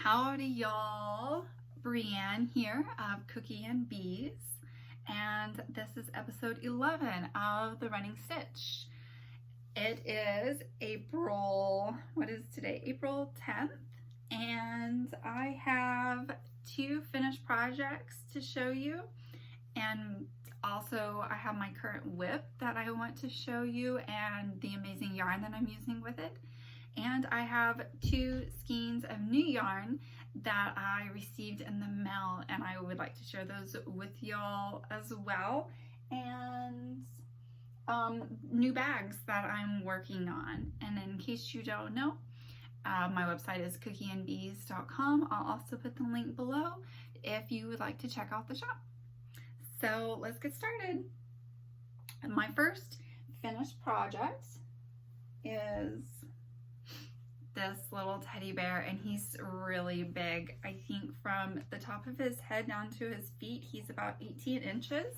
Howdy y'all, Brienne here of Cookie and Bees, and this is episode 11 of The Running Stitch. It is April 10th, and I have two finished projects to show you, and also I have my current whip that I want to show you and the amazing yarn that I'm using with it. And I have two skeins of new yarn that I received in the mail, and I would like to share those with y'all as well. And new bags that I'm working on. And in case you don't know, my website is cookieandbees.com. I'll also put the link below if you would like to check out the shop. So let's get started. My first finished project is this little teddy bear, and he's really big. I think from the top of his head down to his feet, he's about 18 inches.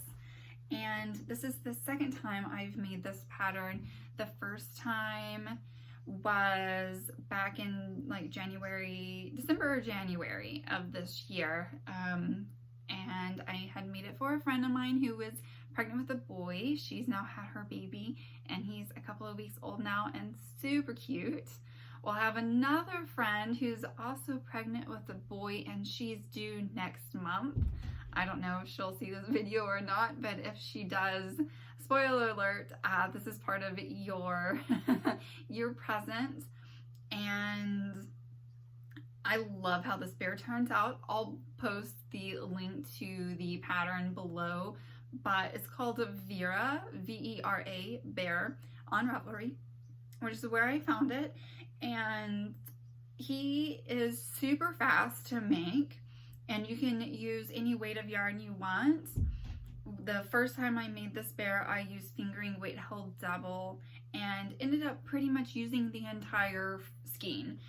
And this is the second time I've made this pattern. The first time was back in like December or January of this year. And I had made it for a friend of mine who was pregnant with a boy. She's now had her baby, and he's a couple of weeks old now and super cute. We'll have another friend who's also pregnant with a boy, and she's due next month. I don't know if she'll see this video or not, but if she does, spoiler alert, this is part of your your present. And I love how this bear turns out. I'll post the link to the pattern below, but it's called a Vera, V-E-R-A, bear, on Ravelry, which is where I found it. And he is super fast to make, and you can use any weight of yarn you want. The first time I made this bear, I used fingering weight held double and ended up pretty much using the entire skein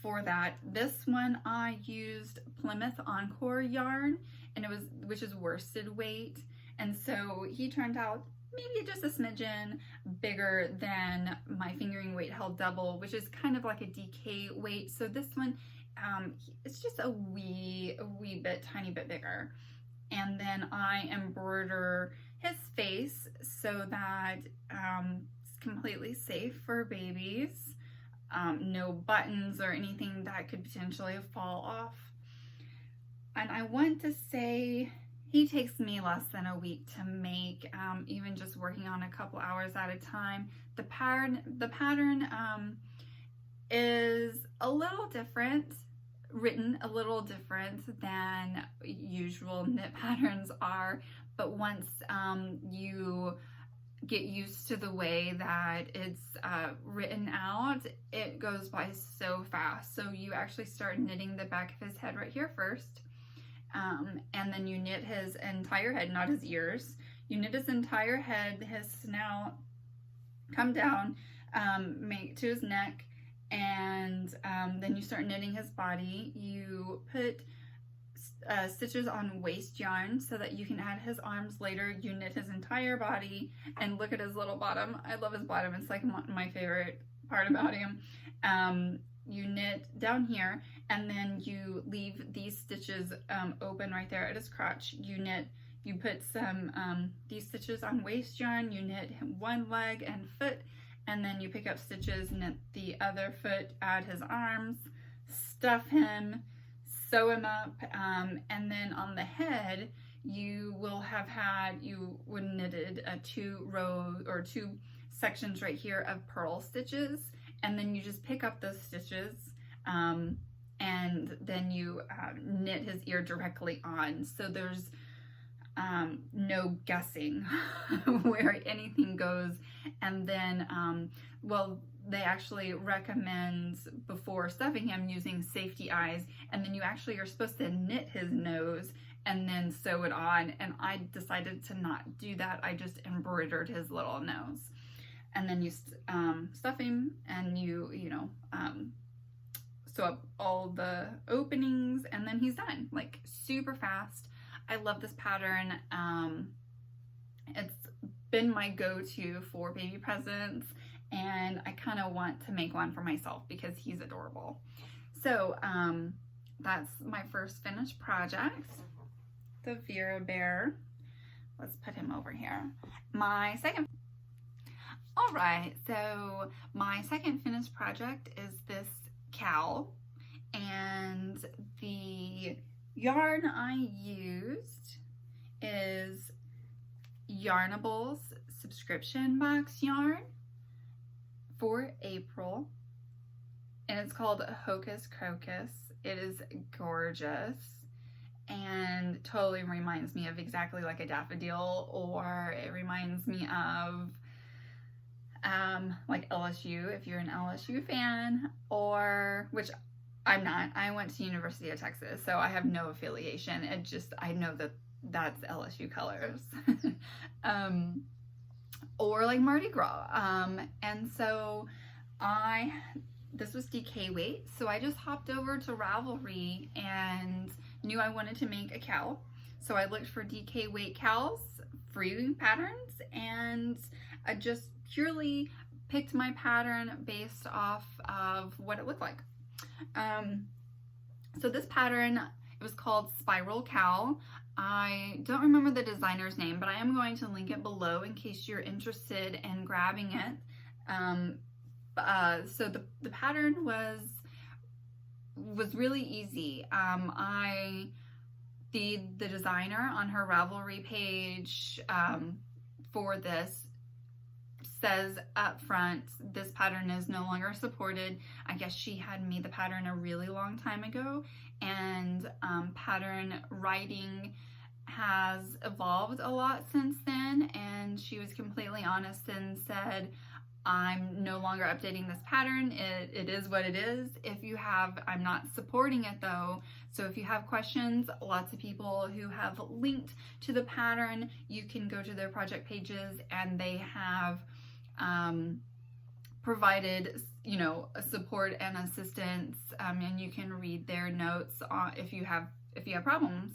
for that. This one I used Plymouth Encore yarn, and which is worsted weight, and so he turned out maybe just a smidgen bigger than my fingering weight held double, which is kind of like a DK weight. So this one, it's just a wee bit, tiny bit bigger. And then I embroider his face so that it's completely safe for babies. No buttons or anything that could potentially fall off. And I want to say, he takes me less than a week to make, even just working on a couple hours at a time. The pattern is a little different, written a little different than usual knit patterns are, but once you get used to the way that it's written out, it goes by so fast. So you actually start knitting the back of his head right here first. And then you knit his entire head, not his ears. You knit his entire head, his snout, come down, make to his neck, and then you start knitting his body. You put stitches on waist yarn so that you can add his arms later. You knit his entire body, and look at his little bottom. I love his bottom. It's like my favorite part about him. You knit down here, and then you leave these stitches open right there at his crotch. You put some these stitches on waist yarn, you knit one leg and foot, and then you pick up stitches, knit the other foot, add his arms, stuff him, sew him up, and then on the head you would knitted two sections right here of purl stitches. And then you just pick up those stitches, and then you knit his ear directly on. So there's no guessing where anything goes. And then, they actually recommend before stuffing him using safety eyes. And then you actually are supposed to knit his nose and then sew it on. And I decided to not do that. I just embroidered his little nose. And then you stuff him, and you sew up all the openings, and then he's done, like super fast. I love this pattern. It's been my go-to for baby presents, and I kind of want to make one for myself because he's adorable. So that's my first finished project, the Vera Bear. Let's put him over here. All right, so my second finished project is this cowl, and the yarn I used is Yarnable's subscription box yarn for April, and it's called Hocus Crocus. It is gorgeous and totally reminds me of exactly like a daffodil, or it reminds me of like LSU, if you're an LSU fan, or, which I'm not. I went to University of Texas, so I have no affiliation. It just, I know that that's LSU colors. Or like Mardi Gras. And so this was DK weight, so I just hopped over to Ravelry and knew I wanted to make a cowl. So I looked for DK weight cowls, free patterns, and I just purely picked my pattern based off of what it looked like. So this pattern, it was called Spiral Cowl. I don't remember the designer's name, but I am going to link it below in case you're interested in grabbing it. So the pattern was really easy. The designer on her Ravelry page for this says up front, this pattern is no longer supported. I guess she had made the pattern a really long time ago, and pattern writing has evolved a lot since then, and she was completely honest and said, I'm no longer updating this pattern. It is what it is. I'm not supporting it though. So if you have questions, lots of people who have linked to the pattern, you can go to their project pages, and they have provided, support and assistance, and you can read their notes if you have problems.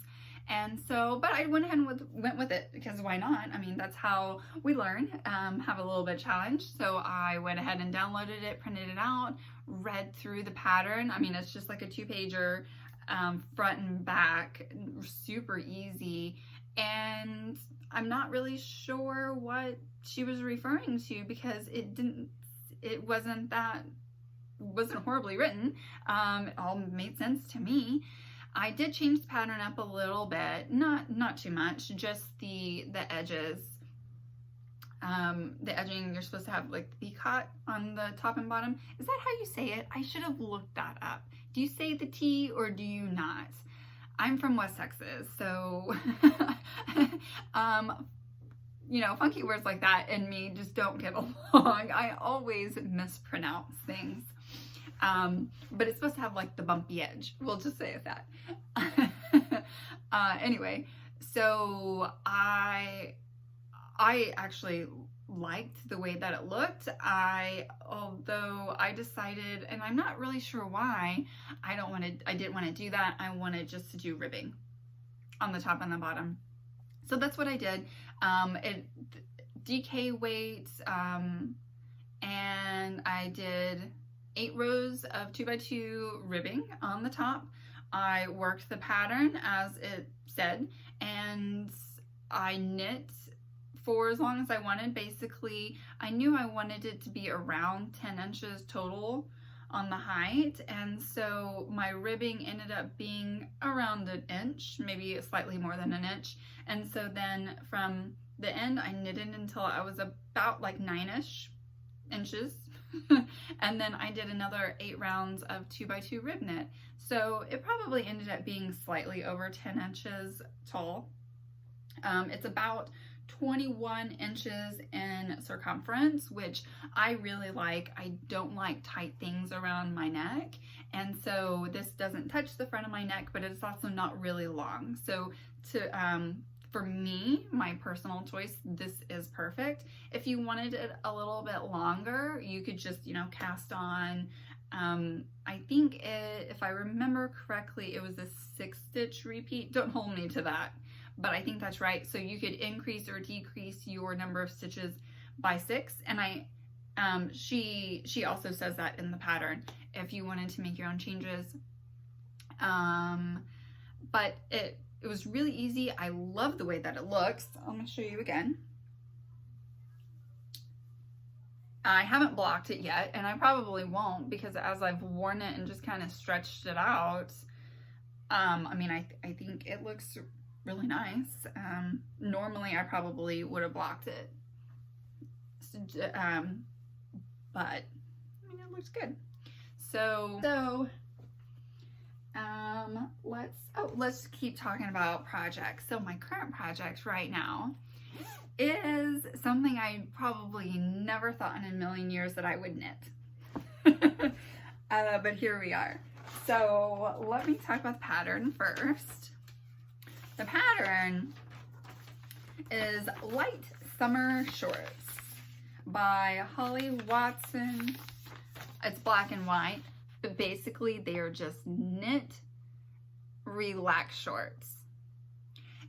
And so, but I went ahead and went with it, because why not? I mean, that's how we learn, have a little bit of challenge. So I went ahead and downloaded it, printed it out, read through the pattern. I mean, it's just like a 2-pager, front and back, super easy. And I'm not really sure what she was referring to, because it wasn't horribly written. It all made sense to me. I did change the pattern up a little bit, not too much, just the edges. The edging, you're supposed to have like the picot on the top and bottom. Is that how you say it? I should have looked that up. Do you say the T or do you not? I'm from West Texas, so funky words like that and me just don't get along. I always mispronounce things. But it's supposed to have like the bumpy edge. We'll just say it that. Anyway, so I actually liked the way that it looked. Although I decided, and I'm not really sure why, I didn't want to do that. I wanted just to do ribbing on the top and the bottom. So that's what I did. DK weight, and I did 8 rows of 2x2 ribbing on the top. I worked the pattern as it said, and I knit for as long as I wanted. Basically, I knew I wanted it to be around 10 inches total on the height, and so my ribbing ended up being around 1 inch, maybe slightly more than 1 inch. And so then from the end, I knitted until I was about like 9-ish inches. And then I did another 8 rounds of 2x2 rib knit. So it probably ended up being slightly over 10 inches tall. It's about 21 inches in circumference, which I really like. I don't like tight things around my neck. And so this doesn't touch the front of my neck, but it's also not really long. So for me, my personal choice, this is perfect. If you wanted it a little bit longer, you could just, cast on, I think if I remember correctly, it was a 6-stitch repeat. Don't hold me to that, but I think that's right. So you could increase or decrease your number of stitches by 6. And she also says that in the pattern. if you wanted to make your own changes. But it was really easy. I love the way that it looks. I'm going to show you again. I haven't blocked it yet, and I probably won't, because as I've worn it and just kind of stretched it out, I mean, I think it looks really nice. Normally I probably would have blocked it, but I mean, it looks good. So let's keep talking about projects. So my current project right now is something I probably never thought in a million years that I would knit. But here we are. So let me talk about the pattern first. The pattern is Light Summer Shorts by Holly Watson. It's black and white, but basically they are just knit relax shorts.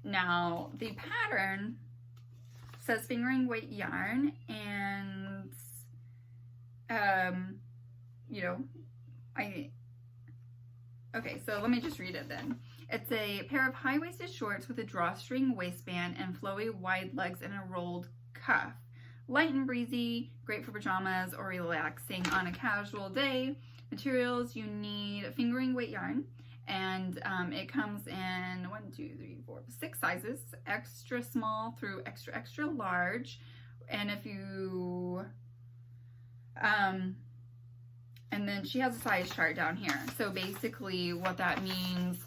Now the pattern says fingering weight yarn, and you know, okay, so let me just read it then. It's a pair of high-waisted shorts with a drawstring waistband and flowy wide legs and a rolled cuff. Light and breezy, great for pajamas or relaxing on a casual day. Materials, you need fingering weight yarn, and it comes in 6 sizes, extra small through extra, extra large. And if you, and then she has a size chart down here. So basically what that means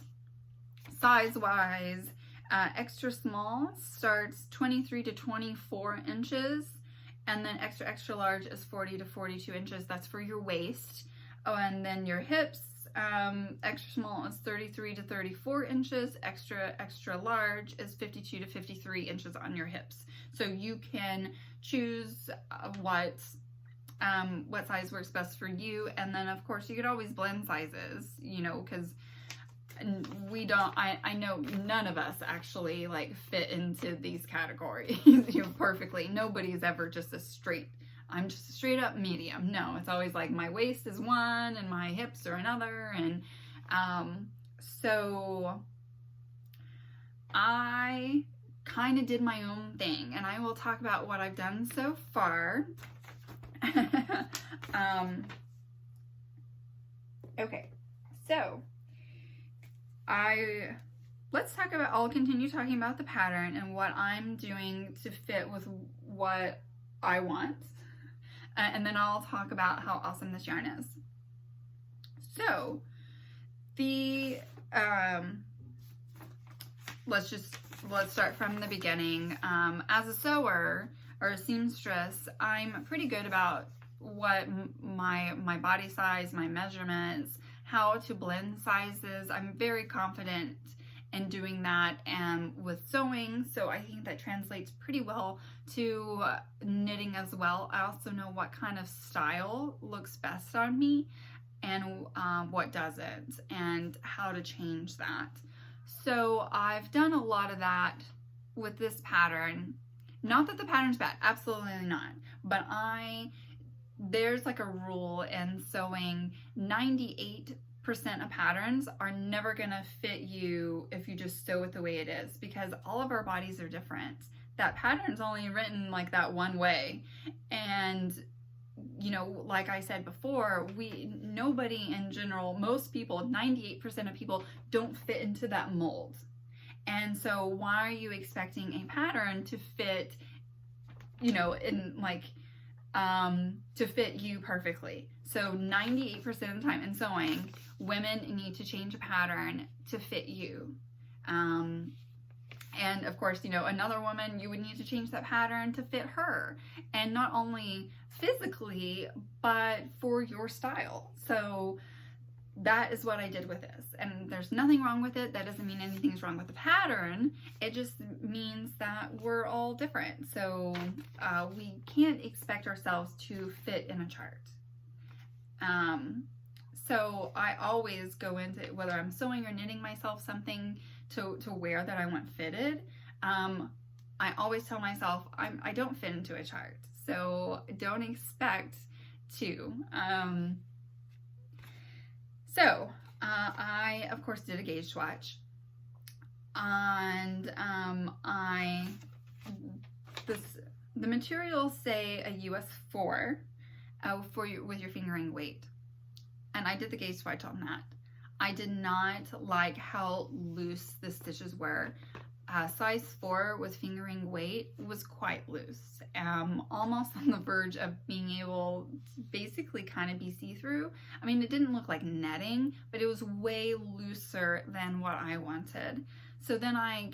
size-wise, extra small starts 23 to 24 inches, and then extra, extra large is 40 to 42 inches. That's for your waist. Oh, and then your hips, extra small is 33 to 34 inches, extra, extra large is 52 to 53 inches on your hips. So you can choose what size works best for you. And then of course you could always blend sizes, you know, because I know none of us actually like fit into these categories, you know, perfectly. Nobody's ever just I'm just a straight up medium. No, it's always like my waist is one and my hips are another. And so I kind of did my own thing, and I will talk about what I've done so far. Okay, so I'll continue talking about the pattern and what I'm doing to fit with what I want. And then I'll talk about how awesome this yarn is. So let's start from the beginning. As a sewer or a seamstress, I'm pretty good about what my body size, my measurements, how to blend sizes. I'm very confident in doing that and with sewing, so I think that translates pretty well to knitting as well. I also know what kind of style looks best on me and what doesn't, and how to change that. So I've done a lot of that with this pattern. Not that the pattern's bad, absolutely not, but there's like a rule in sewing: 98% of patterns are never gonna fit you if you just sew it the way it is, because all of our bodies are different. That pattern's only written like that one way, and you know, like I said before, nobody in general, most people, 98% of people don't fit into that mold. And so why are you expecting a pattern to fit, you know, in like to fit you perfectly? So 98% of the time in sewing, women need to change a pattern to fit you. And of course, you know, another woman, you would need to change that pattern to fit her. And not only physically, but for your style. So that is what I did with this. And there's nothing wrong with it. That doesn't mean anything's wrong with the pattern. It just means that we're all different. So we can't expect ourselves to fit in a chart. So I always go into, whether I'm sewing or knitting myself something to wear that I want fitted, I always tell myself I don't fit into a chart. So don't expect to. So I of course did a gauge swatch, and the materials say a US 4 with your fingering weight, and I did the gauge swatch on that. I did not like how loose the stitches were. Size 4 with fingering weight was quite loose, almost on the verge of being able to basically kind of be see-through. I mean, it didn't look like netting, but it was way looser than what I wanted. So then I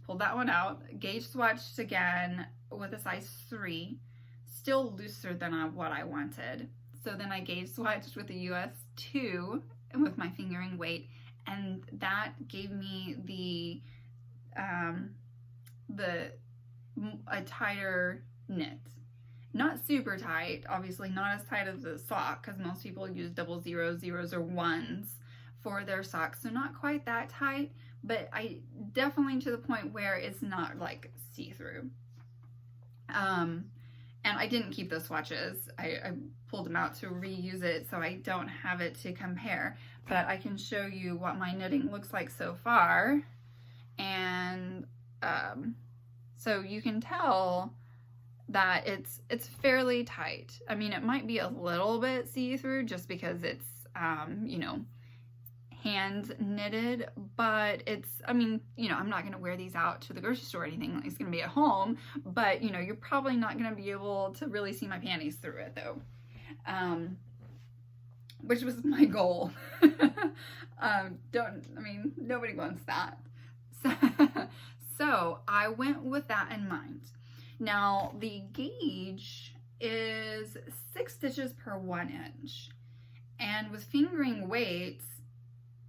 pulled that one out, gauge swatched again with a size 3, still looser than what I wanted. So then I gauge swatched with a US 2 and with my fingering weight, and that gave me a tighter knit. Not super tight, obviously not as tight as the sock, because most people use 000, 0s, or 1s for their socks, so not quite that tight, but I definitely to the point where it's not like see-through. And I didn't keep those swatches. I pulled them out to reuse it, so I don't have it to compare, but I can show you what my knitting looks like so far. And so you can tell that it's fairly tight. I mean, it might be a little bit see-through just because it's you know, hand knitted, but it's, I mean, you know, I'm not going to wear these out to the grocery store or anything. It's going to be at home, but you know, you're probably not going to be able to really see my panties through it though, which was my goal. I mean, nobody wants that. So I went with that in mind. Now the gauge is 6 stitches per 1 inch, and with fingering weights,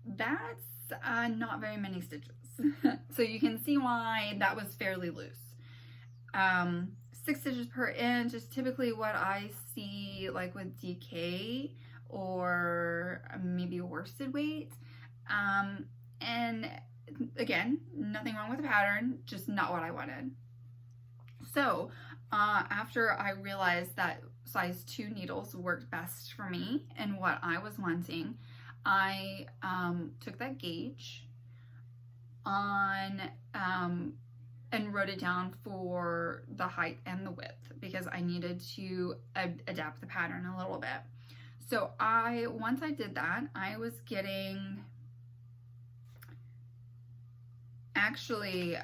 that's not very many stitches. So you can see why that was fairly loose. 6 stitches per inch is typically what I see like with DK or maybe worsted weight. And again, nothing wrong with the pattern, just not what I wanted. So after I realized that size 2 needles worked best for me and what I was wanting, I took that gauge on and wrote it down for the height and the width because I needed to adapt the pattern a little bit. So once I did that, I was getting actually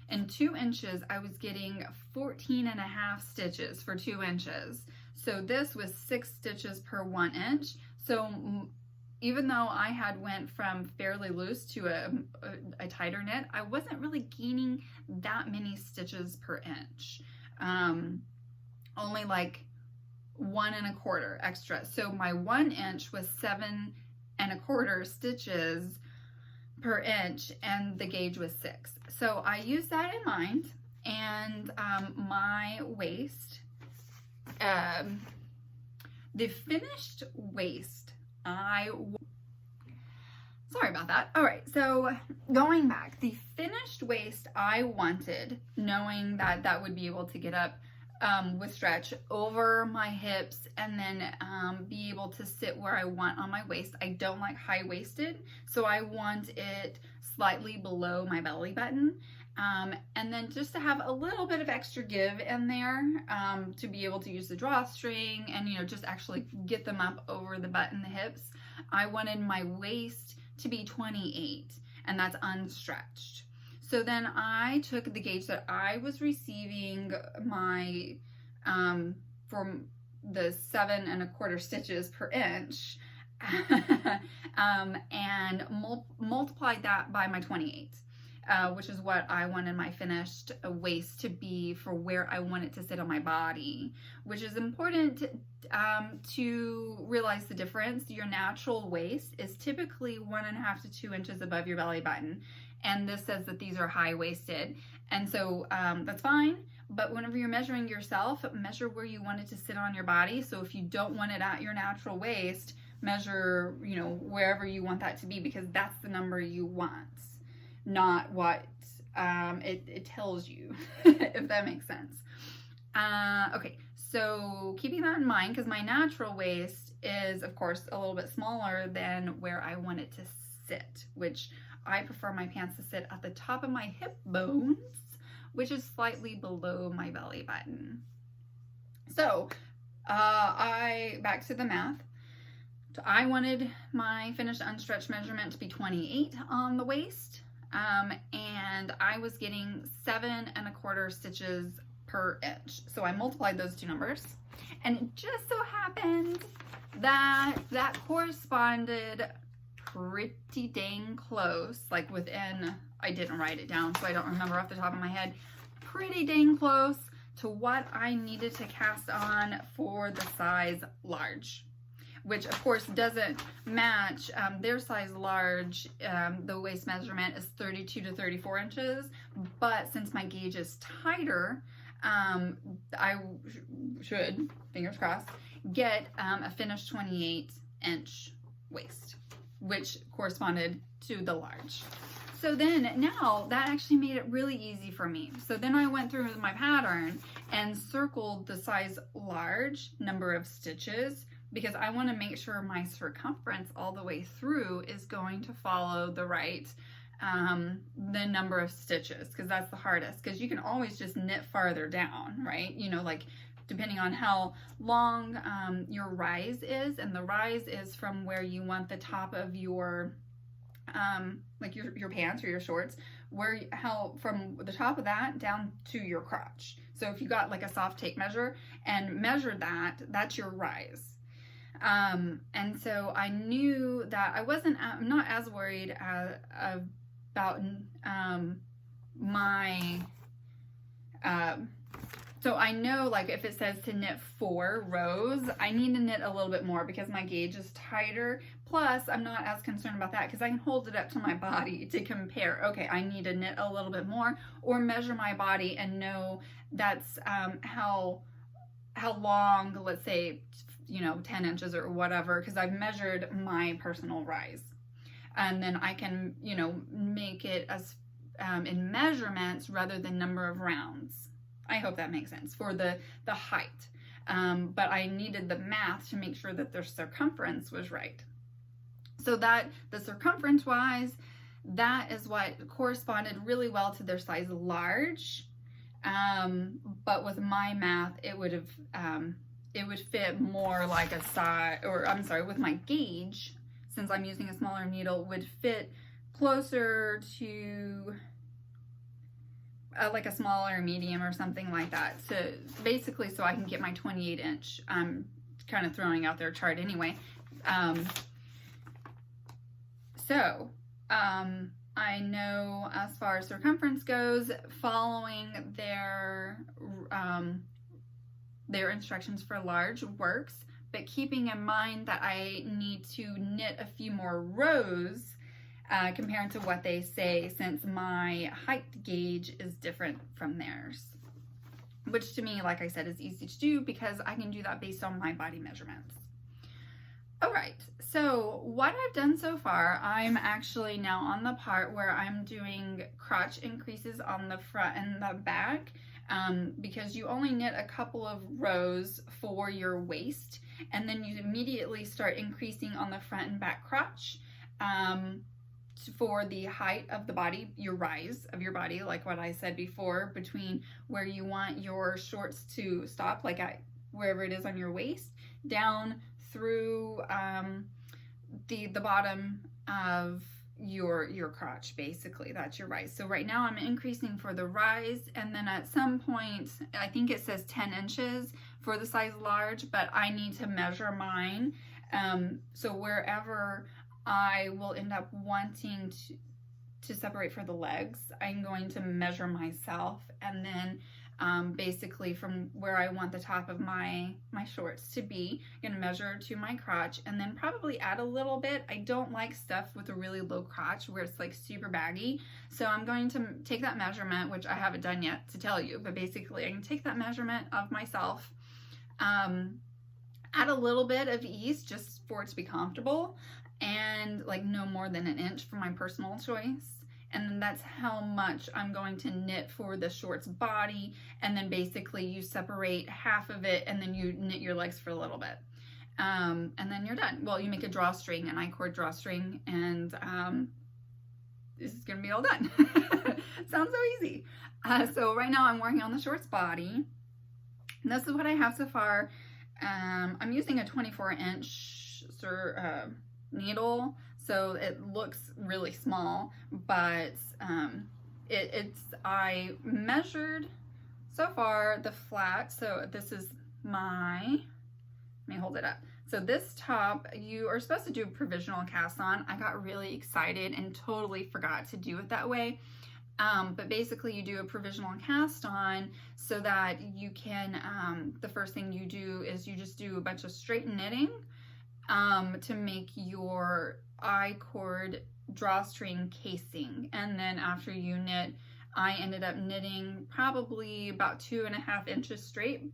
in 2 inches, I was getting 14.5 stitches for 2 inches. So this was 6 stitches per 1 inch. So even though I had went from fairly loose to a tighter knit, I wasn't really gaining that many stitches per inch. Only like 1 1/4 extra. So my 1 inch was 7 1/4 stitches per inch, and the gauge was 6. So I used that in mind, and my waist, the finished waist, sorry about that. All right, so going back, the finished waist I wanted, knowing that that would be able to get up with stretch over my hips and then be able to sit where I want on my waist. I don't like high-waisted, so I want it slightly below my belly button. And then just to have a little bit of extra give in there to be able to use the drawstring and, you know, just actually get them up over the butt and the hips. I wanted my waist to be 28, and that's unstretched. So then I took the gauge that I was receiving my, from the 7 1/4 stitches per inch, and multiplied that by my 28. Which is what I wanted my finished waist to be for where I want it to sit on my body, which is important to realize the difference. Your natural waist is typically 1.5 to 2 inches above your belly button, and this says that these are high-waisted, and so that's fine. But whenever you're measuring yourself, measure where you want it to sit on your body. So if you don't want it at your natural waist, measure, you know, wherever you want that to be, because that's the number you want, not what it tells you, if that makes sense. Okay, so keeping that in mind, because my natural waist is of course a little bit smaller than where I want it to sit, which I prefer my pants to sit at the top of my hip bones, which is slightly below my belly button. So back to the math. So I wanted my finished unstretched measurement to be 28 on the waist, and I was getting 7¼ stitches per inch. So I multiplied those two numbers, and it just so happened that that corresponded pretty dang close, like within, I didn't write it down, so I don't remember off the top of my head, pretty dang close to what I needed to cast on for the size large, which of course doesn't match their size large. The waist measurement is 32 to 34 inches, but since my gauge is tighter, I should, fingers crossed, get a finished 28-inch waist, which corresponded to the large. So then now that actually made it really easy for me. So then I went through my pattern and circled the size large number of stitches, because I want to make sure my circumference all the way through is going to follow the right the number of stitches, because that's the hardest, because you can always just knit farther down, right? You know, like depending on how long your rise is, and the rise is from where you want the top of your like your pants or your shorts, how from the top of that down to your crotch. So if you got like a soft tape measure and measured that, that's your rise. And so I knew that I'm not as worried about so I know, like, if it says to knit 4 rows, I need to knit a little bit more because my gauge is tighter. Plus, I'm not as concerned about that because I can hold it up to my body to compare. Okay, I need to knit a little bit more, or measure my body and know that's how long, let's say, 10 inches or whatever, because I've measured my personal rise. And then I can, make it as in measurements rather than number of rounds. I hope that makes sense for the height. But I needed the math to make sure that their circumference was right. So that the circumference wise, that is what corresponded really well to their size large. But with my math, it would fit more like a size, or I'm sorry, with my gauge, since I'm using a smaller needle, would fit closer to like a smaller medium or something like that. So basically, so I can get my 28-inch. I'm kind of throwing out their chart anyway. I know as far as circumference goes, following their instructions for large works, but keeping in mind that I need to knit a few more rows compared to what they say, since my height gauge is different from theirs, which to me, like I said, is easy to do because I can do that based on my body measurements. All right, so what I've done so far, I'm actually now on the part where I'm doing crotch increases on the front and the back, because you only knit a couple of rows for your waist, and then you immediately start increasing on the front and back crotch for the height of the body, your rise of your body, like what I said before, between where you want your shorts to stop, like at wherever it is on your waist, down through the bottom of your crotch. Basically, that's your rise. So right now I'm increasing for the rise, and then at some point, I think it says 10 inches for the size large, but I need to measure mine. So wherever I will end up wanting to separate for the legs, I'm going to measure myself, and then basically from where I want the top of my shorts to be, I'm gonna measure to my crotch, and then probably add a little bit. I don't like stuff with a really low crotch where it's like super baggy, so I'm going to take that measurement, which I haven't done yet to tell you, but basically I can take that measurement of myself, add a little bit of ease just for it to be comfortable, and like no more than an inch for my personal choice. And then that's how much I'm going to knit for the shorts body. And then basically you separate half of it, and then you knit your legs for a little bit. and then you're done. Well, you make a drawstring, an I-cord drawstring, and this is gonna be all done. Sounds so easy. So right now I'm working on the shorts body. And this is what I have so far. I'm using a 24-inch needle, so it looks really small, but I measured so far the flat, so this is let me hold it up. So this top, you are supposed to do a provisional cast on. I got really excited and totally forgot to do it that way. But basically you do a provisional cast on so that you can, the first thing you do is you just do a bunch of straight knitting to make your I-cord drawstring casing. And then after you knit, I ended up knitting probably about 2.5 inches straight.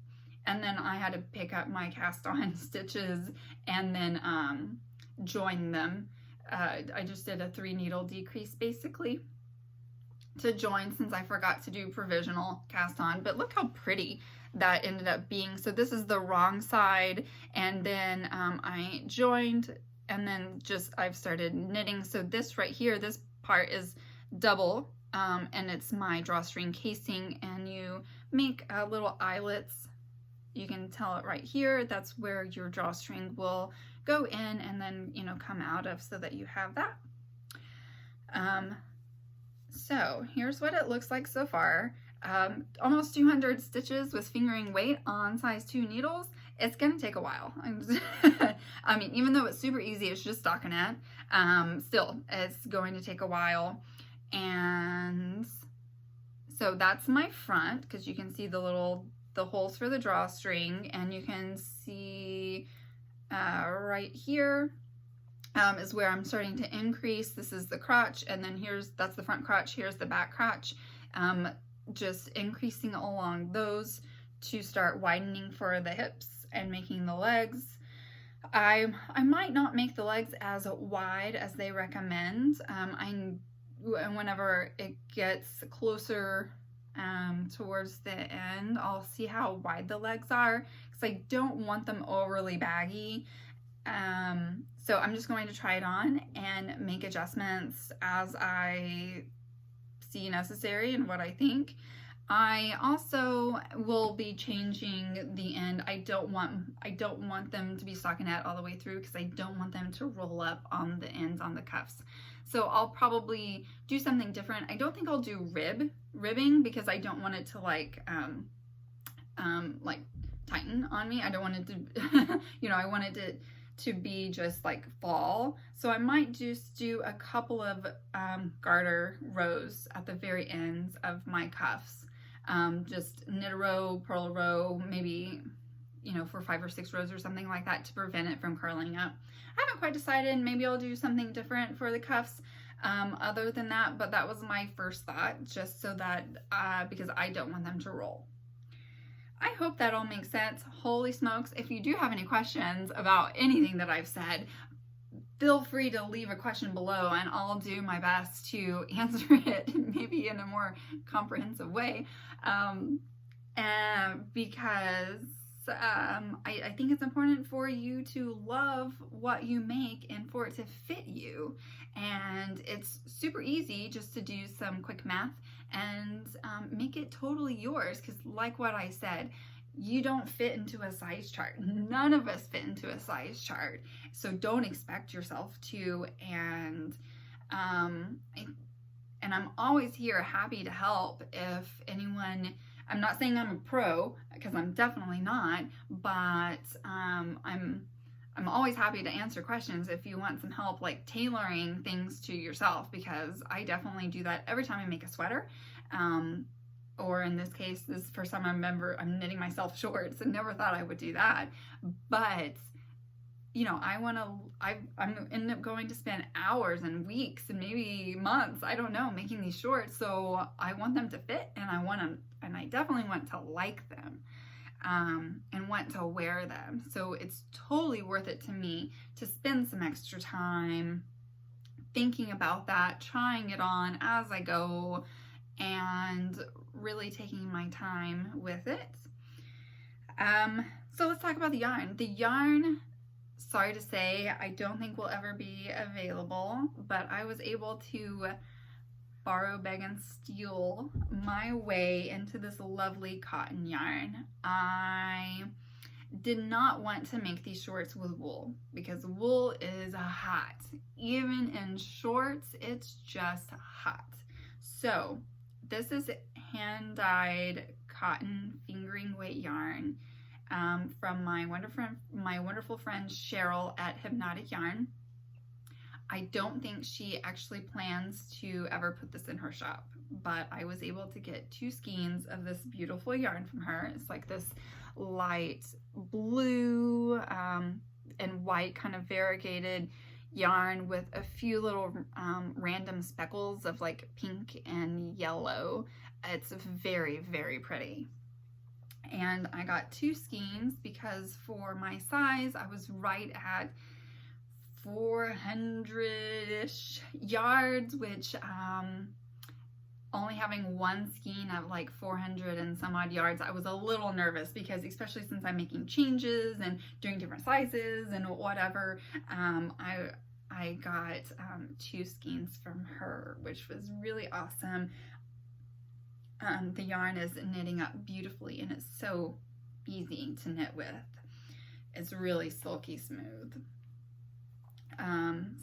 And then I had to pick up my cast on stitches and then join them. I just did a 3 needle decrease basically to join, since I forgot to do provisional cast on. But look how pretty that ended up being. So this is the wrong side, and then I joined, and then I've started knitting. So this right here, this part is double, and it's my drawstring casing, and you make little eyelets. You can tell it right here. That's where your drawstring will go in and then, you know, come out of, so that you have that. So here's what it looks like so far. Almost 200 stitches with fingering weight on size 2 needles. It's gonna take a while. I mean, even though it's super easy, it's just stockinette. Still, it's going to take a while. And so that's my front, because you can see the holes for the drawstring, and you can see right here is where I'm starting to increase. This is the crotch, and then that's the front crotch, here's the back crotch. Just increasing along those to start widening for the hips and making the legs. I might not make the legs as wide as they recommend. Whenever it gets closer towards the end, I'll see how wide the legs are, because I don't want them overly baggy. So I'm just going to try it on and make adjustments as I see necessary and what I think. I also will be changing the end. I don't want them to be stockinette all the way through, because I don't want them to roll up on the ends on the cuffs. So I'll probably do something different. I don't think I'll do ribbing, because I don't want it to like tighten on me. I don't want it to, you know, I wanted it to be just like fall. So I might just do a couple of garter rows at the very ends of my cuffs. Just knit a row, purl a row, maybe, you know, for 5 or 6 rows or something like that, to prevent it from curling up. I haven't quite decided. Maybe I'll do something different for the cuffs other than that, but that was my first thought, just so that, because I don't want them to roll. I hope that all makes sense. Holy smokes, if you do have any questions about anything that I've said, feel free to leave a question below, and I'll do my best to answer it, maybe in a more comprehensive way, because I think it's important for you to love what you make and for it to fit you. And it's super easy just to do some quick math and make it totally yours, because like what I said, you don't fit into a size chart. None of us fit into a size chart, so don't expect yourself to. And I'm always here, happy to help if anyone. I'm not saying I'm a pro, because I'm definitely not, but I'm always happy to answer questions if you want some help, like tailoring things to yourself, because I definitely do that every time I make a sweater. Or in this case, this is the first time I'm knitting myself shorts, and never thought I would do that. But, you know, I'm end up going to spend hours and weeks and maybe months, I don't know, making these shorts. So I want them to fit, and I definitely want to like them. And want to wear them. So it's totally worth it to me to spend some extra time thinking about that, trying it on as I go, and really taking my time with it. So let's talk about the yarn. The yarn sorry to say, I don't think will ever be available, but I was able to borrow, beg, and steal my way into this lovely cotton yarn. I did not want to make these shorts with wool because wool is hot. Even in shorts, it's just hot. So this is hand-dyed cotton fingering weight yarn from my wonderful friend Cheryl at Hypnotic Yarn. I don't think she actually plans to ever put this in her shop, but I was able to get 2 skeins of this beautiful yarn from her. It's like this light blue and white kind of variegated yarn with a few little random speckles of like pink and yellow. It's very, very pretty. And I got 2 skeins because for my size, I was right at 400-ish yards, which only having 1 skein of like 400 and some odd yards, I was a little nervous because especially since I'm making changes and doing different sizes and whatever, I got 2 skeins from her, which was really awesome. The yarn is knitting up beautifully and it's so easy to knit with. It's really silky smooth.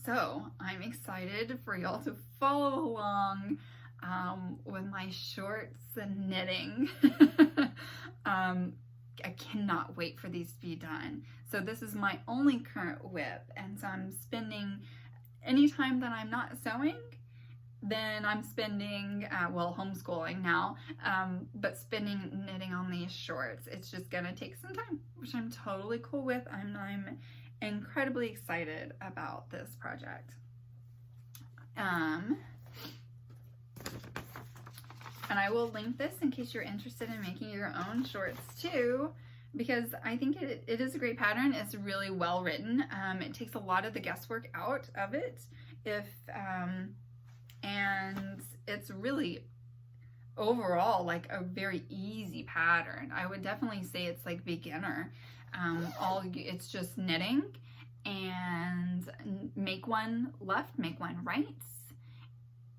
So I'm excited for y'all to follow along with my shorts and knitting. I cannot wait for these to be done. So this is my only current WIP, and so I'm spending, anytime that I'm not sewing, then I'm spending, well, homeschooling now, but spending knitting on these shorts. It's just gonna take some time, which I'm totally cool with. I'm incredibly excited about this project. And I will link this in case you're interested in making your own shorts too, because I think it is a great pattern. It's really well written. It takes a lot of the guesswork out of it. And it's really overall like a very easy pattern. I would definitely say it's like beginner. It's just knitting and make one left, make one right.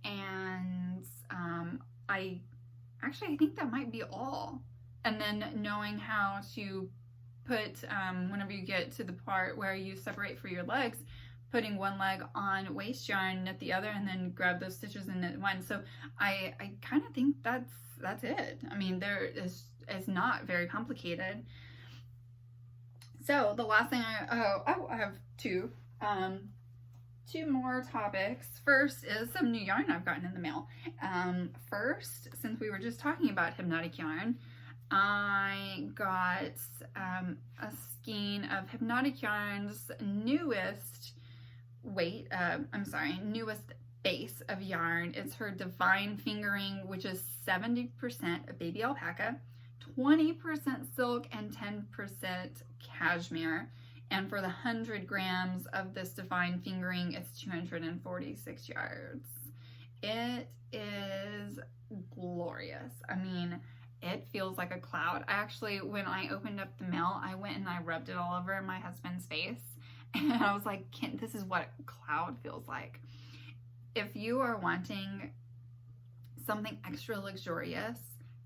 And I think that might be all. And then knowing how to put, whenever you get to the part where you separate for your legs, putting one leg on waist yarn, knit the other, and then grab those stitches and knit one. So I kind of think that's it. I mean, it's not very complicated. So the last thing I have two more topics. First is some new yarn I've gotten in the mail. First, since we were just talking about Hypnotic Yarn, I got a skein of Hypnotic Yarn's newest base of yarn. It's her Divine Fingering, which is 70% baby alpaca, 20% silk, and 10% cashmere. And for the 100 grams of this Divine Fingering, it's 246 yards. It is glorious. I mean, it feels like a cloud. Actually, when I opened up the mail, I went and I rubbed it all over my husband's face. And I was like, this is what a cloud feels like. If you are wanting something extra luxurious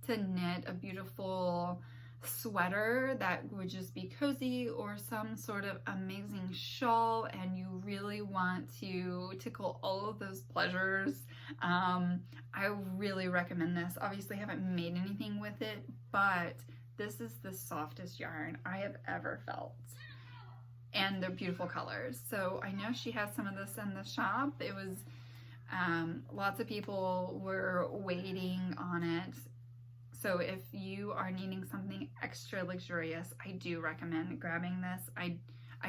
to knit a beautiful sweater that would just be cozy, or some sort of amazing shawl, and you really want to tickle all of those pleasures, I really recommend this. Obviously I haven't made anything with it, but this is the softest yarn I have ever felt. And they're beautiful colors. So I know she has some of this in the shop. It was, lots of people were waiting on it. So if you are needing something extra luxurious, I do recommend grabbing this. I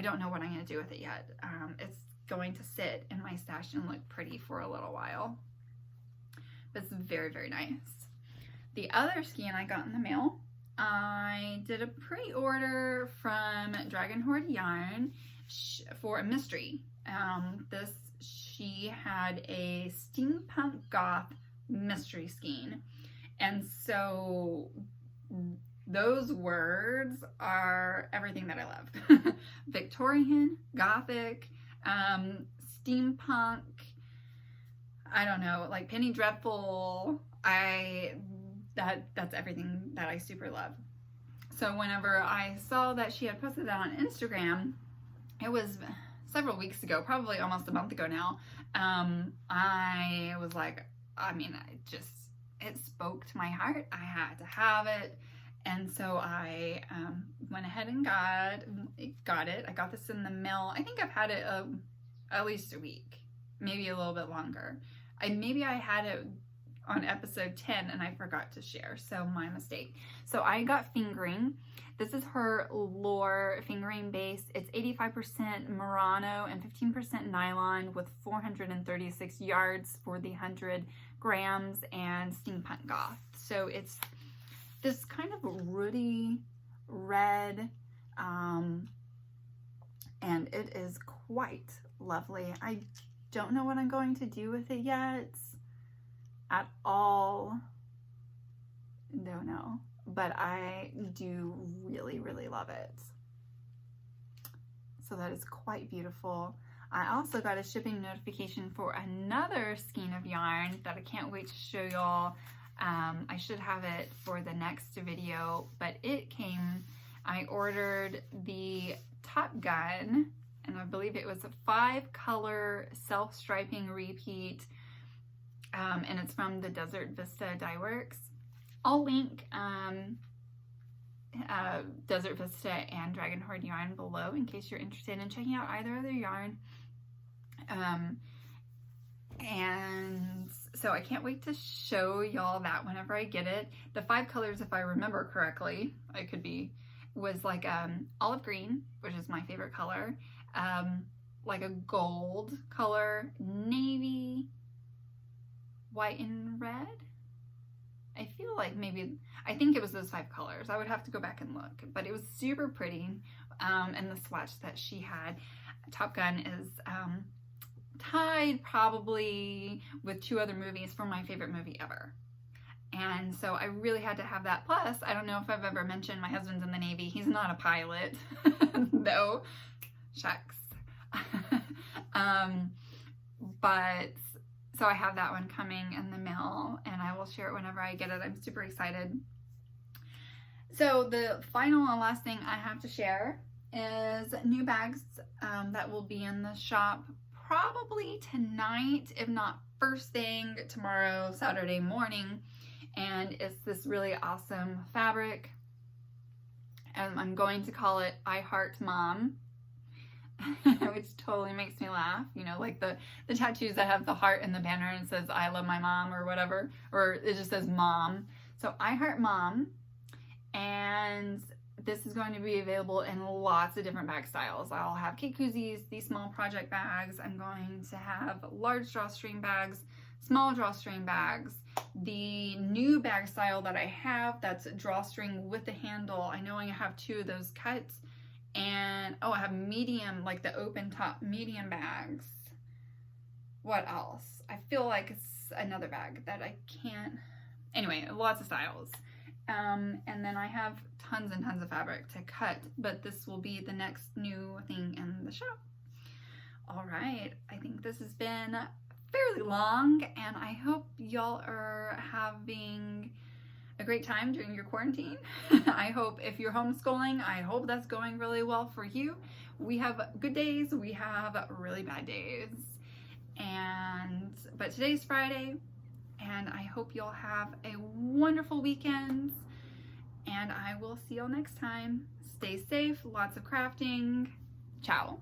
don't know what I'm gonna do with it yet. It's going to sit in my stash and look pretty for a little while. But it's very, very nice. The other skein I got in the mail, I did a pre-order from Dragon Horde Yarn for a mystery. She had a steampunk goth mystery skein. And so Those words are everything that I love. Victorian, Gothic, steampunk, I don't know, like Penny Dreadful. That's everything that I super love. So whenever I saw that she had posted that on Instagram, it was several weeks ago, probably almost a month ago now. I was like, I mean, it spoke to my heart. I had to have it. And so I went ahead and got it. I got this in the mail. I think I've had it at least a week, maybe a little bit longer. Maybe I had it on episode 10 and I forgot to share, so my mistake. So I got fingering. This is her Lore fingering base. It's 85% Murano and 15% nylon with 436 yards for the 100 grams and steampunk goth. So it's this kind of ruddy red, and it is quite lovely. I don't know what I'm going to do with it yet at all. Don't know, but I do really, really love it. So that is quite beautiful. I also got a shipping notification for another skein of yarn that I can't wait to show y'all. I should have it for the next video, but it came. I ordered the Top Gun, and I believe it was a 5-color self-striping repeat, and it's from the Desert Vista Dye Works. I'll link Desert Vista and Dragon Horde yarn below in case you're interested in checking out either of their yarn. And so I can't wait to show y'all that whenever I get it. The 5 colors, if I remember correctly, was like olive green, which is my favorite color, like a gold color, navy, white and red. I feel like I think it was those 5 colors. I would have to go back and look, but it was super pretty. And the swatch that she had, Top Gun, is tied probably with 2 other movies for my favorite movie ever. And so I really had to have that. Plus, I don't know if I've ever mentioned my husband's in the Navy. He's not a pilot, though. Shucks. But so I have that one coming in the mail, and I will share it whenever I get it. I'm super excited. So the final and last thing I have to share is new bags that will be in the shop probably tonight, if not first thing tomorrow, Saturday morning. And it's this really awesome fabric. I'm going to call it I Heart Mom, which totally makes me laugh. You know, like the tattoos that have the heart and the banner and it says I love my mom or whatever, or it just says mom. So I Heart Mom, and this is going to be available in lots of different bag styles. I'll have Kate Koozies, these small project bags. I'm going to have large drawstring bags, small drawstring bags. The new bag style that I have, that's drawstring with the handle. I know I have 2 of those cuts. And oh, I have medium, like the open top medium bags. What else? I feel like it's another bag that I can't. Anyway, lots of styles. And then I have tons and tons of fabric to cut, but this will be the next new thing in the shop. All right, I think this has been fairly long, and I hope y'all are having a great time during your quarantine. I hope if you're homeschooling, I hope that's going really well for you. We have good days, we have really bad days, but today's Friday, and I hope you'll have a wonderful weekend, and I will see y'all next time. Stay safe, lots of crafting. Ciao.